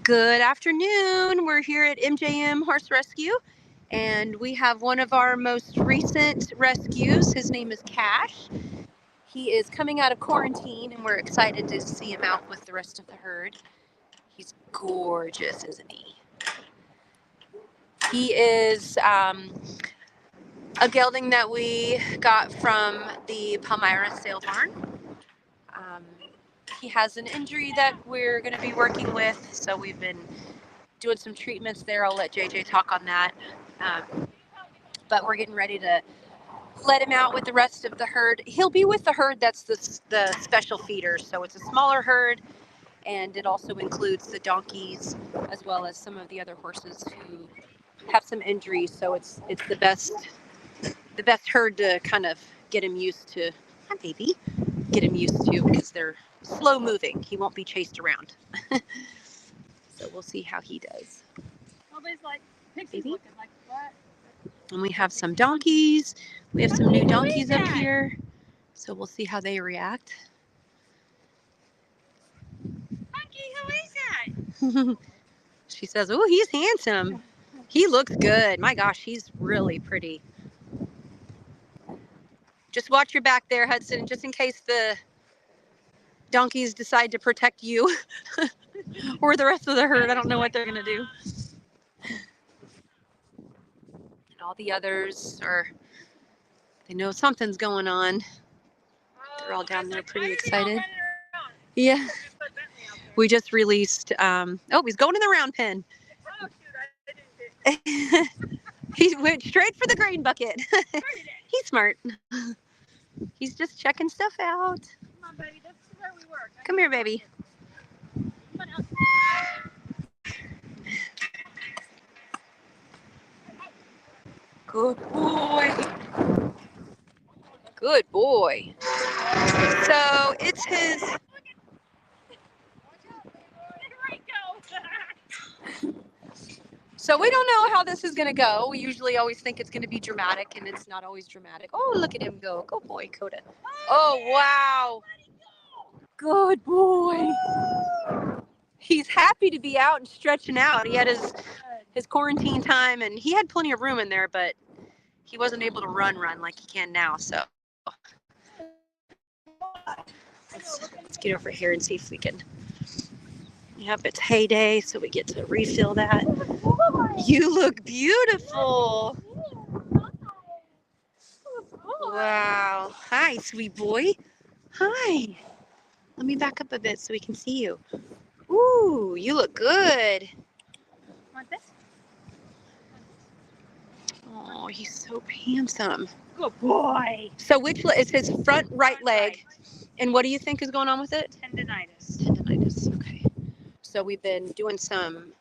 Good afternoon. We're here at MJM Horse Rescue, and we have one of our most recent rescues. His name is Cash. He is coming out of quarantine, and we're excited to see him out with the rest of the herd. He's gorgeous, isn't he? He is a gelding that we got from the Palmyra sale barn. He has an injury that we're going to be working with, so we've been doing some treatments there. I'll let JJ talk on that. But we're getting ready to let him out with the rest of the herd. He'll be with the herd that's the special feeders, so it's a smaller herd, and it also includes the donkeys as well as some of the other horses who have some injuries. So it's the best herd to kind of get him used to. Hi, baby. Get him used to, because they're slow moving. He won't be chased around. So we'll see how he does. Nobody's like, Pixie's looking like what? And we have some donkeys. We have some new donkeys up here. So we'll see how they react. Punky, who is that? She says, oh, he's handsome. He looks good. My gosh, he's really pretty. Just watch your back there, Hudson, just in case the donkeys decide to protect you or the rest of the herd. I don't know what they're going to do. And all the others they know something's going on. They're all down there pretty excited. Yeah. We just released, he's going in the round pen. He went straight for the grain bucket. He's smart. He's just checking stuff out. Come on, baby. This is where we work. Come here, baby. Good boy. Good boy. So it's his... So we don't know how this is going to go. We usually always think it's going to be dramatic, and it's not always dramatic. Oh, look at him go. Good boy, Coda. Oh, wow. Good boy. He's happy to be out and stretching out. He had his quarantine time, and he had plenty of room in there, but he wasn't able to run like he can now. So let's get over here and see if we can. Yep, it's hay day, so we get to refill that. You look beautiful. Wow. Hi, sweet boy. Hi. Let me back up a bit so we can see you. Ooh, you look good. Want this? Oh, he's so handsome. Good boy. So it's his front right leg. And what do you think is going on with it? Tendinitis. Tendinitis, okay. So we've been doing some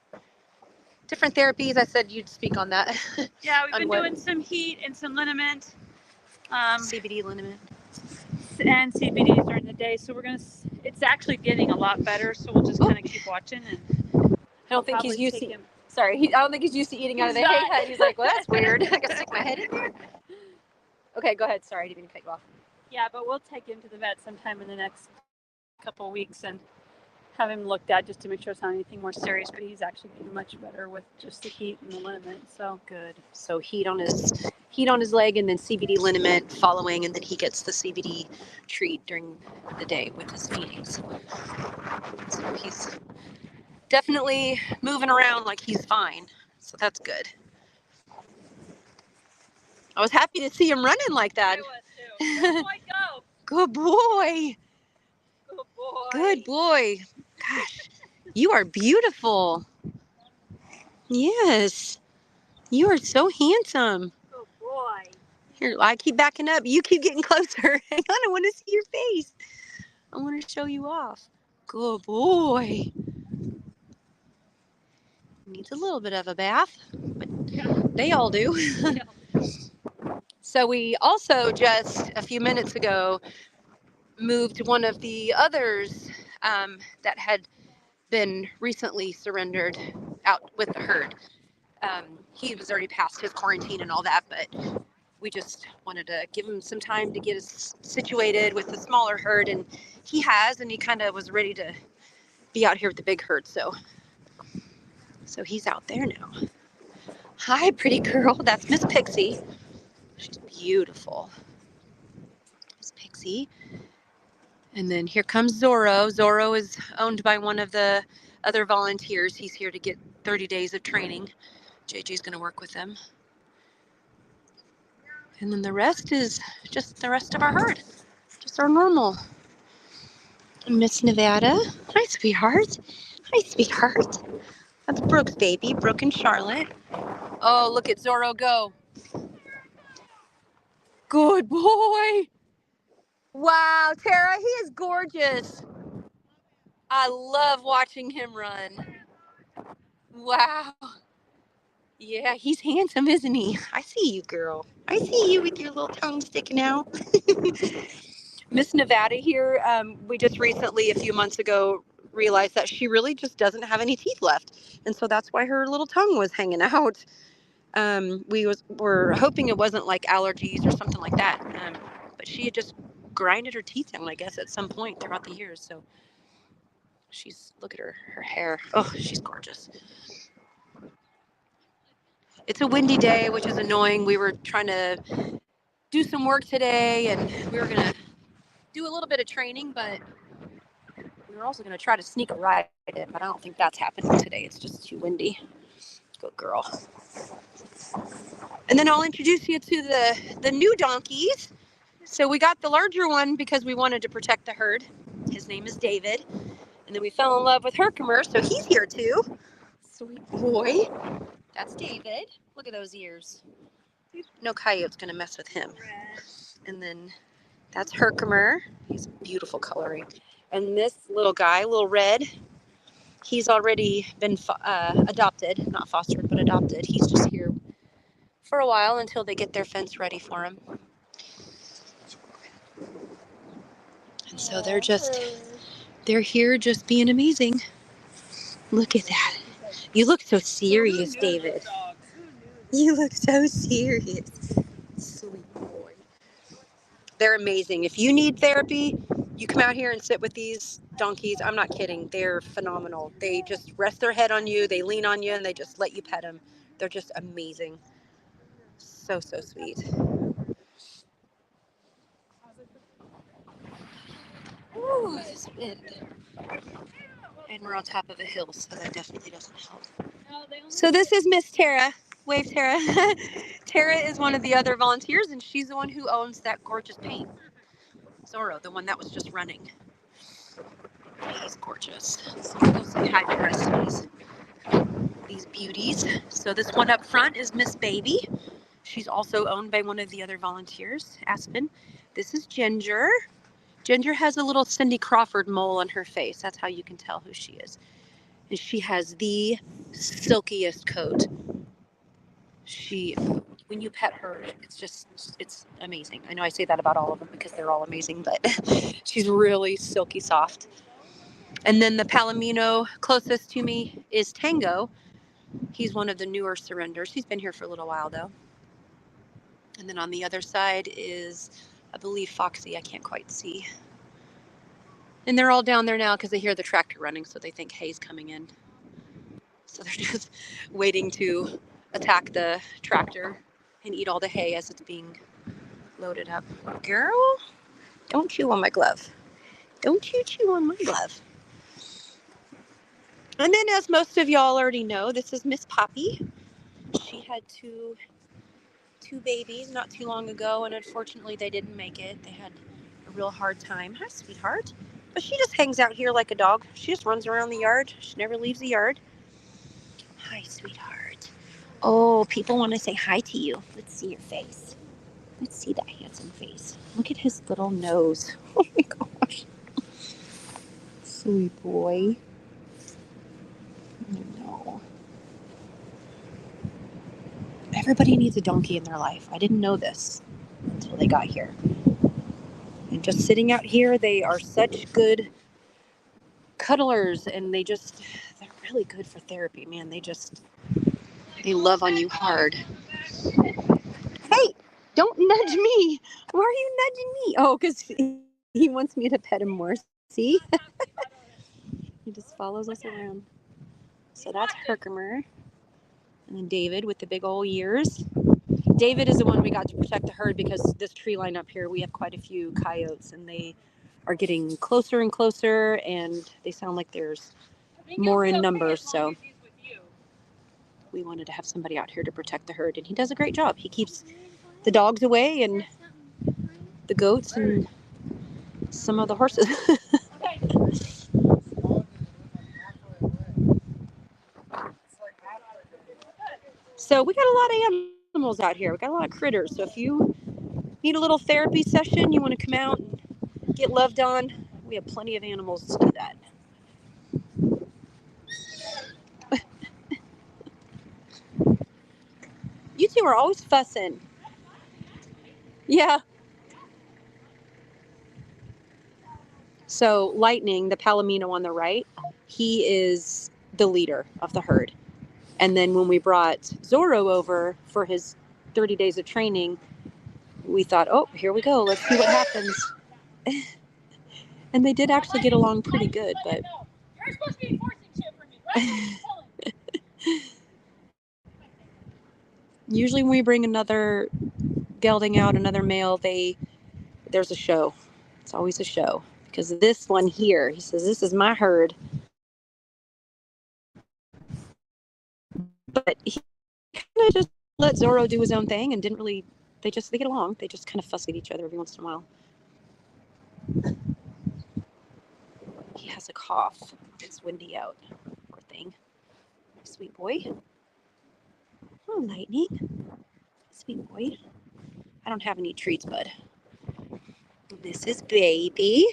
different therapies. I said you'd speak on that. Yeah, we've been doing some heat and some liniment. CBD liniment. And CBD during the day. So it's actually getting a lot better. So we'll just kind of keep watching. And I don't think he's used to, I don't think he's used to eating out of the hay hut. He's like, well, that's weird. I gotta stick my head in there. Okay, go ahead. Sorry, I didn't mean to cut you off. Yeah, but we'll take him to the vet sometime in the next couple of weeks and have him looked at just to make sure it's not anything more serious. But he's actually getting much better with just the heat and the liniment. So good. So heat on his leg, and then CBD liniment following, and then he gets the CBD treat during the day with his feedings. So he's definitely moving around like he's fine. So that's good. I was happy to see him running like that. I was too. Good boy, go. Good boy. Good boy. Good boy. Gosh, you are beautiful. Yes. You are so handsome. Good boy. Here, I keep backing up. You keep getting closer. Hang on, I want to see your face. I want to show you off. Good boy. Needs a little bit of a bath, but they all do. So we also just a few minutes ago moved one of the others that had been recently surrendered out with the herd. He was already past his quarantine and all that, but we just wanted to give him some time to get us situated with the smaller herd, and he kind of was ready to be out here with the big herd. So So he's out there now. Hi, pretty girl. That's Miss Pixie. She's beautiful. Miss Pixie. And then here comes Zorro. Zorro is owned by one of the other volunteers. He's here to get 30 days of training. JJ's going to work with them. And then the rest is just the rest of our herd. Just our normal. Miss Nevada. Hi, sweetheart. Hi, sweetheart. That's Brooke's baby, Brooke and Charlotte. Oh, look at Zorro go. Good boy. Wow, Tara, he is gorgeous. I love watching him run. Wow. Yeah, he's handsome, isn't he? I see you, girl. I see you with your little tongue sticking out. Miss Nevada here, we just recently, a few months ago, realized that she really just doesn't have any teeth left. And so that's why her little tongue was hanging out. Were hoping it wasn't like allergies or something like that. But she had just grinded her teeth down, I guess, at some point throughout the years. So look at her hair. Oh, she's gorgeous. It's a windy day, which is annoying. We were trying to do some work today, and we were gonna do a little bit of training, but we were also gonna try to sneak a ride in, but I don't think that's happening today. It's just too windy. Good girl. And then I'll introduce you to the new donkeys. So we got the larger one because we wanted to protect the herd. His name is David. And then we fell in love with Herkimer, so he's here too. Sweet boy. That's David. Look at those ears. No coyote's gonna mess with him. And then that's Herkimer. He's beautiful coloring. And this little guy, little Red, he's already been adopted, not fostered, but adopted. He's just here for a while until they get their fence ready for him. And so they're here just being amazing. Look at that. You look so serious, David. You look so serious. Sweet boy. They're amazing. If you need therapy, you come out here and sit with these donkeys. I'm not kidding. They're phenomenal. They just rest their head on you, they lean on you, and they just let you pet them. They're just amazing. So, so sweet. Ooh, this wind. And we're on top of a hill, so that definitely doesn't help. So this is Miss Tara. Wave, Tara. Tara is one of the other volunteers, and she's the one who owns that gorgeous paint. Zorro, the one that was just running. He's gorgeous. So we'll go say hi to the rest of these beauties. So this one up front is Miss Baby. She's also owned by one of the other volunteers, Aspen. This is Ginger. Ginger has a little Cindy Crawford mole on her face. That's how you can tell who she is. And she has the silkiest coat. When you pet her, it's amazing. I know I say that about all of them because they're all amazing, but she's really silky soft. And then the Palomino closest to me is Tango. He's one of the newer surrenders. He's been here for a little while though. And then on the other side is, I believe, Foxy. I can't quite see. And they're all down there now because they hear the tractor running, so they think hay's coming in. So they're just waiting to attack the tractor and eat all the hay as it's being loaded up. Girl, don't chew on my glove. Don't you chew on my glove. And then, as most of y'all already know, this is Miss Poppy. She had two babies not too long ago, and unfortunately they didn't make it. They had a real hard time. Hi, sweetheart. But she just hangs out here like a dog. She just runs around the yard. She never leaves the yard. Hi, sweetheart. Oh, people want to say hi to you. Let's see your face. Let's see that handsome face. Look at his little nose. Oh my gosh. Sweet boy. No. Everybody needs a donkey in their life. I didn't know this until they got here. And just sitting out here, they are such good cuddlers, and they're really good for therapy, man. They love on you hard. Hey, don't nudge me. Why are you nudging me? Oh, because he wants me to pet him more. See? He just follows us around. So that's Herkimer. And then David with the big old ears. David is the one we got to protect the herd because this tree line up here, we have quite a few coyotes and they are getting closer and closer and they sound like there's more in numbers. So we wanted to have somebody out here to protect the herd and he does a great job. He keeps the dogs away and the goats and some of the horses. So we got a lot of animals out here. We got a lot of critters. So if you need a little therapy session, you want to come out and get loved on, we have plenty of animals to do that. You two are always fussing. Yeah. So Lightning, the Palomino on the right, he is the leader of the herd. And then when we brought Zorro over for his 30 days of training, we thought, oh, here we go. Let's see what happens. And they did actually get along pretty good, but you're supposed to be enforcing shit for me, right? Usually when we bring another gelding out, another male, there's a show. It's always a show. Because this one here, he says, this is my herd. But he kind of just let Zorro do his own thing and didn't really, they get along. They just kind of fuss at each other every once in a while. He has a cough. It's windy out. Poor thing. Sweet boy. Oh, Lightning. Sweet boy. I don't have any treats, bud. This is Baby.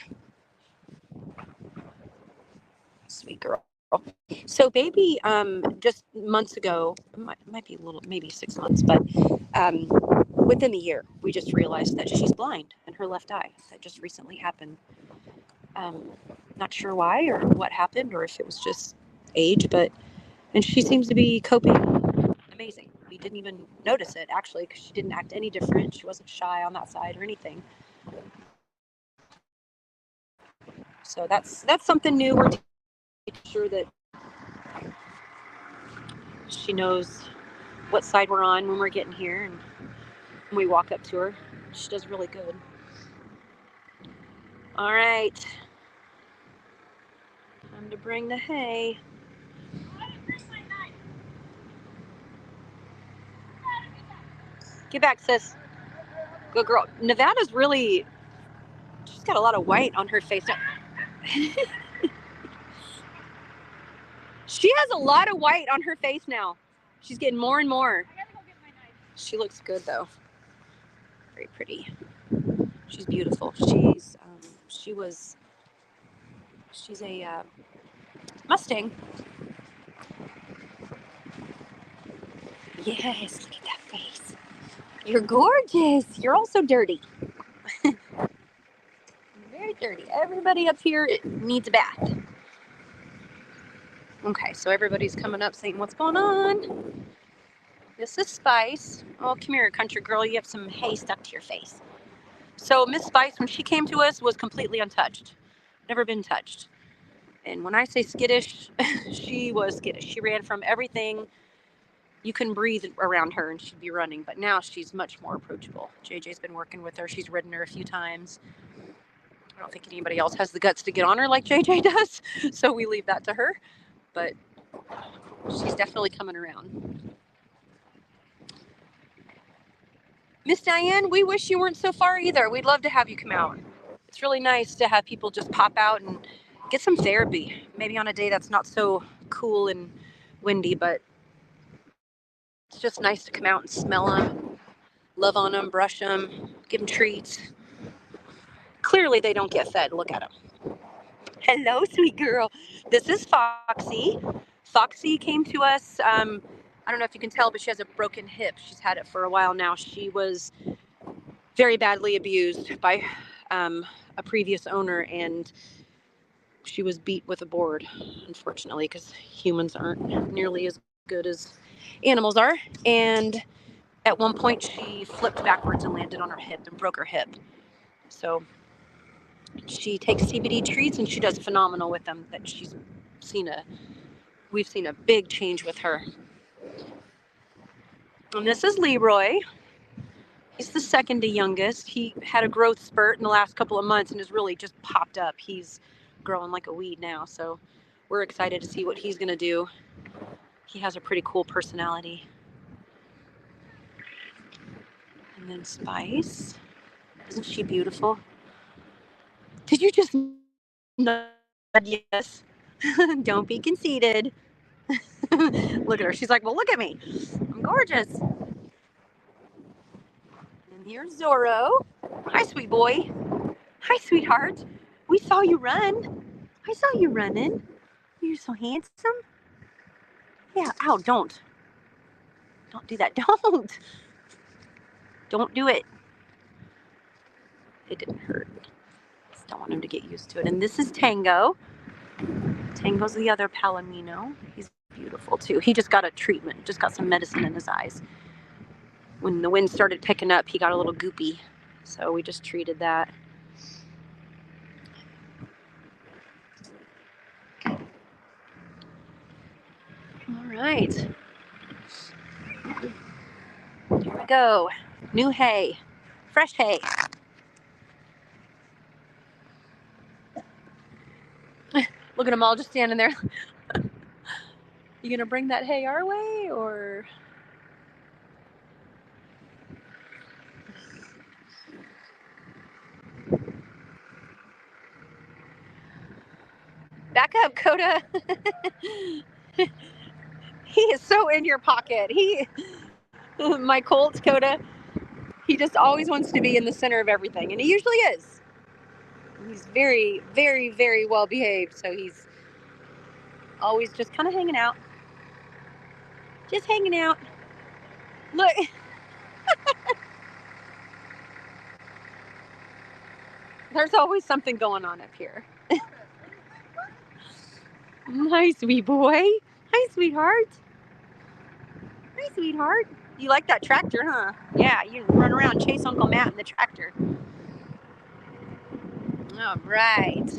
Sweet girl. So Baby, just months ago, might be a little, maybe 6 months, but within the year, we just realized that she's blind in her left eye. That just recently happened. Not sure why or what happened or if it was just age, and she seems to be coping amazing. We didn't even notice it actually because she didn't act any different. She wasn't shy on that side or anything. So that's something new. We're making sure that she knows what side we're on when we're getting here and when we walk up to her. She does really good. All right. Time to bring the hay. Get back, sis. Good girl. Nevada's really, she's got a lot of white on her face. She has a lot of white on her face now. She's getting more and more. I gotta go get my knife. She looks good though. Very pretty. She's beautiful. She's a Mustang. Yes, look at that face. You're gorgeous. You're also dirty. Very dirty. Everybody up here needs a bath. Okay, so everybody's coming up saying, what's going on? This is Spice. Oh, come here, country girl. You have some hay stuck to your face. So Miss Spice, when she came to us, was completely untouched. Never been touched. And when I say skittish, she was skittish. She ran from everything. You couldn't breathe around her and she'd be running. But now she's much more approachable. JJ's been working with her. She's ridden her a few times. I don't think anybody else has the guts to get on her like JJ does. So we leave that to her. But she's definitely coming around. Miss Diane, we wish you weren't so far either. We'd love to have you come out. It's really nice to have people just pop out and get some therapy. Maybe on a day that's not so cool and windy, but it's just nice to come out and smell them, love on them, brush them, give them treats. Clearly they don't get fed. Look at them. Hello, sweet girl. This is Foxy. Foxy came to us. I don't know if you can tell, but she has a broken hip. She's had it for a while now. She was very badly abused by a previous owner, and she was beat with a board, unfortunately, because humans aren't nearly as good as animals are. And at one point, she flipped backwards and landed on her hip and broke her hip. So she takes CBD treats, and she does phenomenal with them. That she's seen a we've seen a big change with her. And this is Leroy. He's the second to youngest. He had a growth spurt in the last couple of months and has really just popped up. He's growing like a weed now, so we're excited to see what he's gonna do. He has a pretty cool personality. And then Spice. Isn't she beautiful? Did you just nod yes? Don't be conceited. Look at her. She's like, well, look at me. I'm gorgeous. And here's Zorro. Hi, sweet boy. Hi, sweetheart. We saw you run. I saw you running. You're so handsome. Yeah, ow, don't. Don't do that. Don't. Don't do it. It didn't hurt. Just don't want him to get used to it. And this is Tango. Tango's the other Palomino. He's beautiful too. He just got a treatment, just got some medicine in his eyes. When the wind started picking up, he got a little goopy. So we just treated that. All right. Here we go. New hay. Fresh hay. Look at them all just standing there. You gonna bring that hay our way, or? Back up, Coda. He is so in your pocket. My Colt, Coda, he just always wants to be in the center of everything, and he usually is. He's very, very, very well behaved, so he's always just kind of hanging out. Just hanging out. Look. There's always something going on up here. Hi, sweet boy. Hi, sweetheart. Hi, sweetheart. You like that tractor, huh? Yeah, you run around, chase Uncle Matt in the tractor. All right.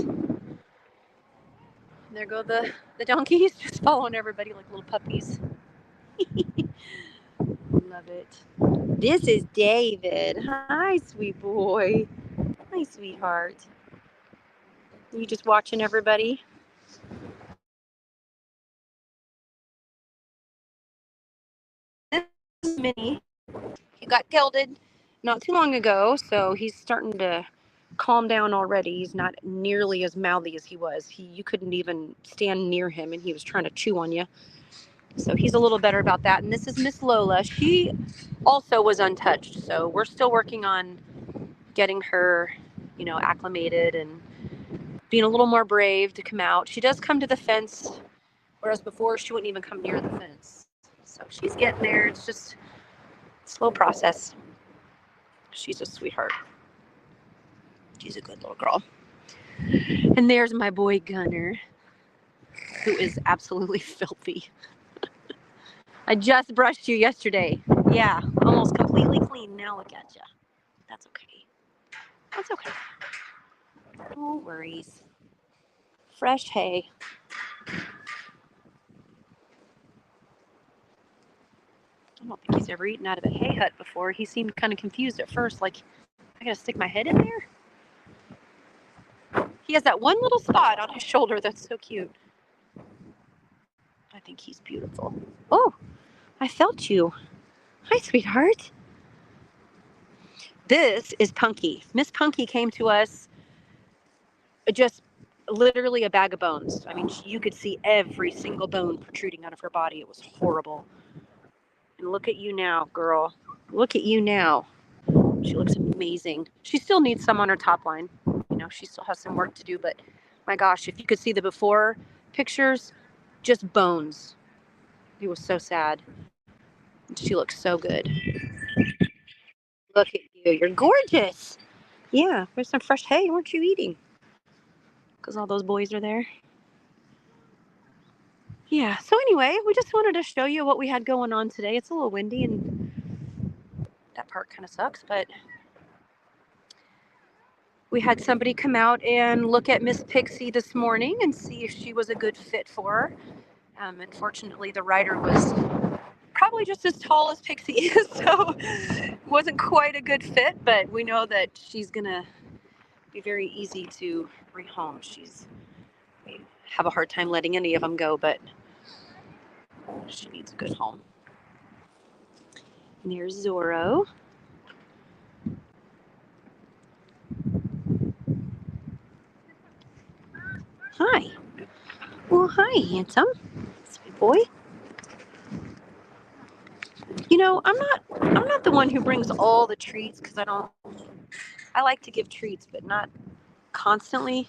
There go the donkeys, just following everybody like little puppies. Love it. This is David. Hi, sweet boy. Hi, sweetheart. You just watching everybody? This is Minnie. He got gelded not too long ago, so he's starting to calm down already. He's not nearly as mouthy as he was. You couldn't even stand near him, and he was trying to chew on you. So he's a little better about that. And this is Miss Lola. She also was untouched, so we're still working on getting her, acclimated and being a little more brave to come out. She does come to the fence, whereas before she wouldn't even come near the fence. So she's getting there. It's just a slow process. She's a sweetheart. She's a good little girl. And there's my boy Gunner, who is absolutely filthy. I just brushed you yesterday. Yeah, almost completely clean. Now look at you. That's okay. That's okay. No worries. Fresh hay. I don't think he's ever eaten out of a hay hut before. He seemed kind of confused at first, like, I gotta stick my head in there? He has that one little spot on his shoulder that's so cute. I think he's beautiful. Oh, I felt you. Hi, sweetheart. This is Punky. Miss Punky came to us just literally a bag of bones. I mean, you could see every single bone protruding out of her body. It was horrible. And look at you now, girl. Look at you now. She looks amazing. She still needs some on her top line. She still has some work to do, but my gosh, if you could see the before pictures, just bones. It was so sad. She looks so good. Look at you. You're gorgeous. Yeah, there's some fresh hay. Weren't you eating? Because all those boys are there. Yeah, so anyway, we just wanted to show you what we had going on today. It's a little windy and that part kind of sucks, but we had somebody come out and look at Miss Pixie this morning and see if she was a good fit for her. Unfortunately, the rider was probably just as tall as Pixie is, so wasn't quite a good fit, but we know that she's gonna be very easy to rehome. We have a hard time letting any of them go, but she needs a good home. And there's Zorro. Hi. Well, hi, handsome. Sweet boy. You know, I'm not the one who brings all the treats because I like to give treats, but not constantly.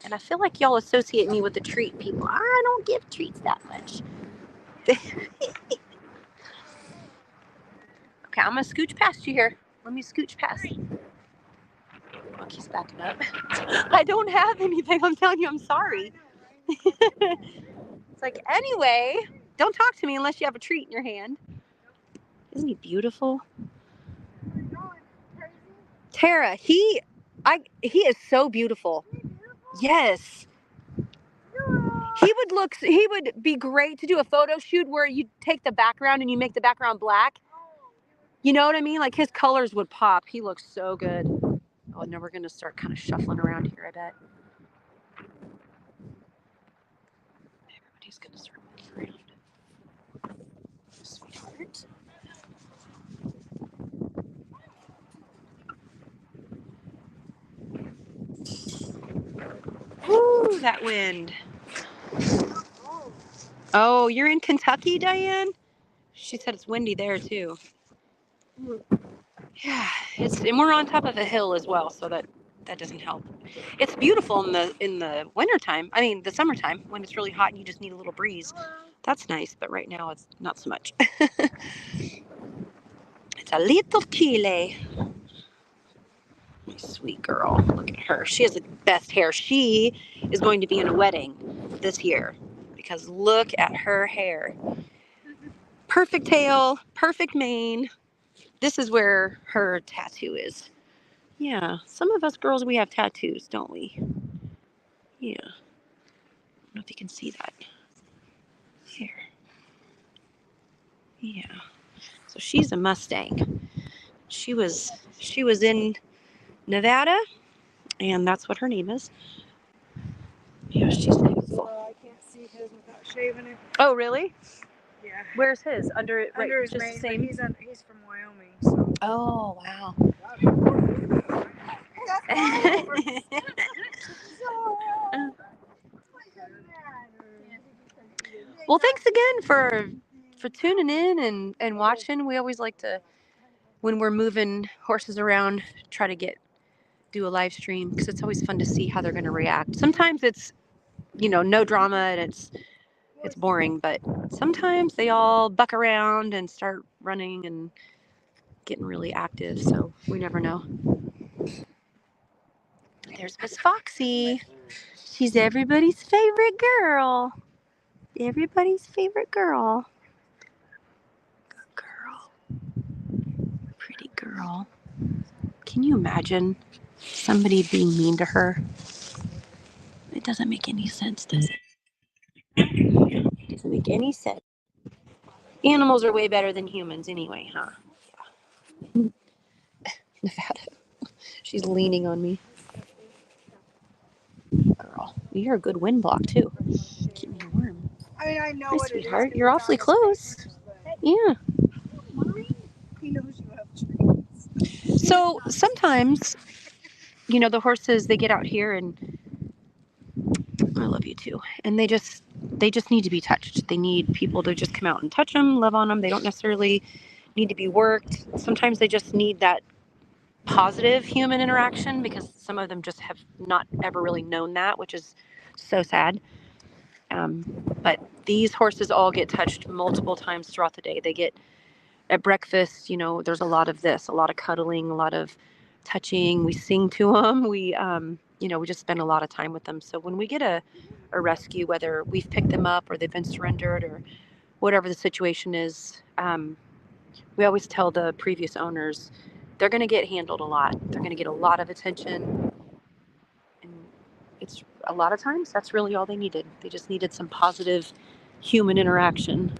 And I feel like y'all associate me with the treat people. I don't give treats that much. Okay, I'm gonna scooch past you here. Let me scooch past. Look, he's backing up. I don't have anything. I'm telling you, I'm sorry. It's like, anyway, don't talk to me unless you have a treat in your hand. Isn't he beautiful? Tara, he is so beautiful. Yes. He would be great to do a photo shoot where you take the background and you make the background black. You know what I mean? Like his colors would pop. He looks so good. Oh, now we're gonna start kind of shuffling around here, I bet. Everybody's gonna start moving around. Sweetheart. Ooh, that wind. Oh, you're in Kentucky, Diane? She said it's windy there too. Yeah, and we're on top of a hill as well, so that doesn't help. It's beautiful in the wintertime. I mean, the summertime when it's really hot and you just need a little breeze. That's nice, but right now it's not so much. It's a little chilly. My sweet girl. Look at her. She has the best hair. She is going to be in a wedding this year because look at her hair. Perfect tail, perfect mane. This is where her tattoo is. Yeah, some of us girls, we have tattoos, don't we? Yeah. I don't know if you can see that. Here. Yeah. So she's a Mustang. She was in Nevada, and that's what her name is. Yeah, she's beautiful. I can't see his without shaving it. Oh, really? Yeah. Where's his? Under it, right? Under his Just mane, the same. he's from Wyoming. So. Oh, wow. Well, thanks again for tuning in and watching. We always like to, when we're moving horses around, try to do a live stream because it's always fun to see how they're going to react. Sometimes it's, no drama and it's boring, but sometimes they all buck around and start running and getting really active, so we never know. There's Miss Foxy. She's everybody's favorite girl. Everybody's favorite girl. Good girl. Pretty girl. Can you imagine somebody being mean to her? It doesn't make any sense, does it? It doesn't make any sense. Animals are way better than humans anyway, huh? Yeah. Nevada. She's leaning on me. Girl, you're a good wind block too. Keep me warm. I mean, I know Hi, what sweetheart. it is. You're awfully close. Yeah. He knows you have treats. So sometimes, the horses, they get out here and I love you too. And they just need to be touched. They need people to just come out and touch them, love on them. They don't necessarily need to be worked. Sometimes they just need that positive human interaction because some of them just have not ever really known that, which is so sad. But these horses all get touched multiple times throughout the day. They get at breakfast, there's a lot of this, a lot of cuddling, a lot of touching. We sing to them. We just spend a lot of time with them. So when we get a rescue, whether we've picked them up or they've been surrendered or whatever the situation is, we always tell the previous owners they're going to get handled a lot. They're going to get a lot of attention. And it's a lot of times that's really all they needed. They just needed some positive human interaction.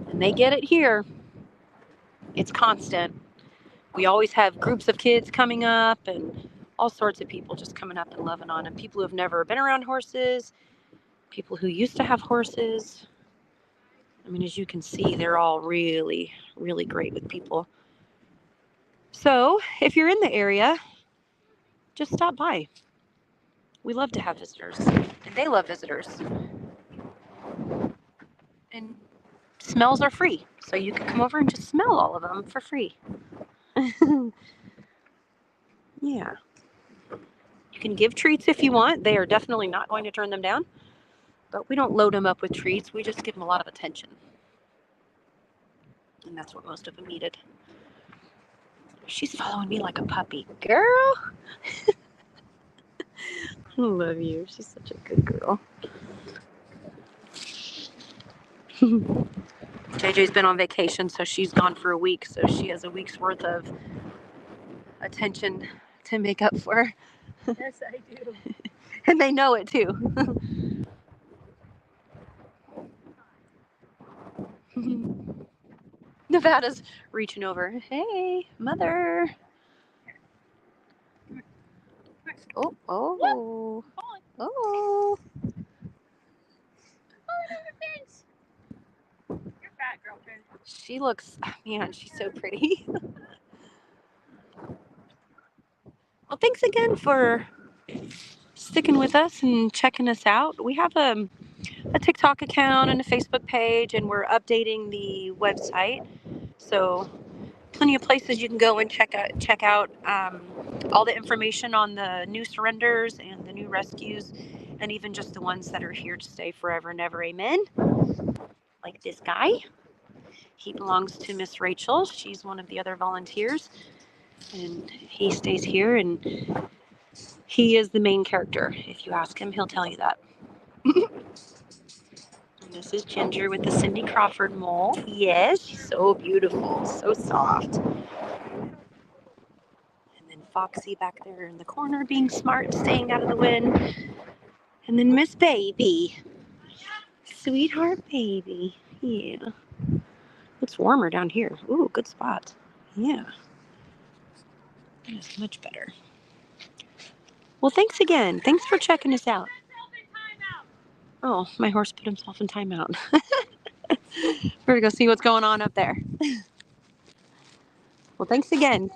And they get it here. It's constant. We always have groups of kids coming up and all sorts of people just coming up and loving on them. People who have never been around horses, people who used to have horses. I mean, as you can see, they're all really, really great with people. So if you're in the area, just stop by. We love to have visitors, and they love visitors. And smells are free, so you can come over and just smell all of them for free. Yeah. You can give treats if you want. They are definitely not going to turn them down, but we don't load them up with treats. We just give them a lot of attention. And that's what most of them needed. She's following me like a puppy. Girl! I love you. She's such a good girl. JJ's been on vacation, so she's gone for a week, so she has a week's worth of attention to make up for. Yes, I do. And they know it too. Nevada's reaching over. Hey, mother. Oh, oh, oh. You're fat, girlfriend. She looks, man, she's so pretty. Well, thanks again for sticking with us and checking us out. We have a TikTok account and a Facebook page, and we're updating the website. So plenty of places you can go and check out all the information on the new surrenders and the new rescues, and even just the ones that are here to stay forever and ever. Amen. Like this guy. He belongs to Miss Rachel. She's one of the other volunteers, and he stays here, and he is the main character. If you ask him, he'll tell you that. And this is Ginger with the Cindy Crawford mole. Yes, she's so beautiful, so soft. And then Foxy back there in the corner being smart, staying out of the wind. And then Miss Baby. Sweetheart Baby. Yeah. It's warmer down here. Ooh, good spot. Yeah. That is much better. Well, thanks again. Thanks for checking us out. Oh, my horse put himself in timeout. We're going to go see what's going on up there. Well, thanks again.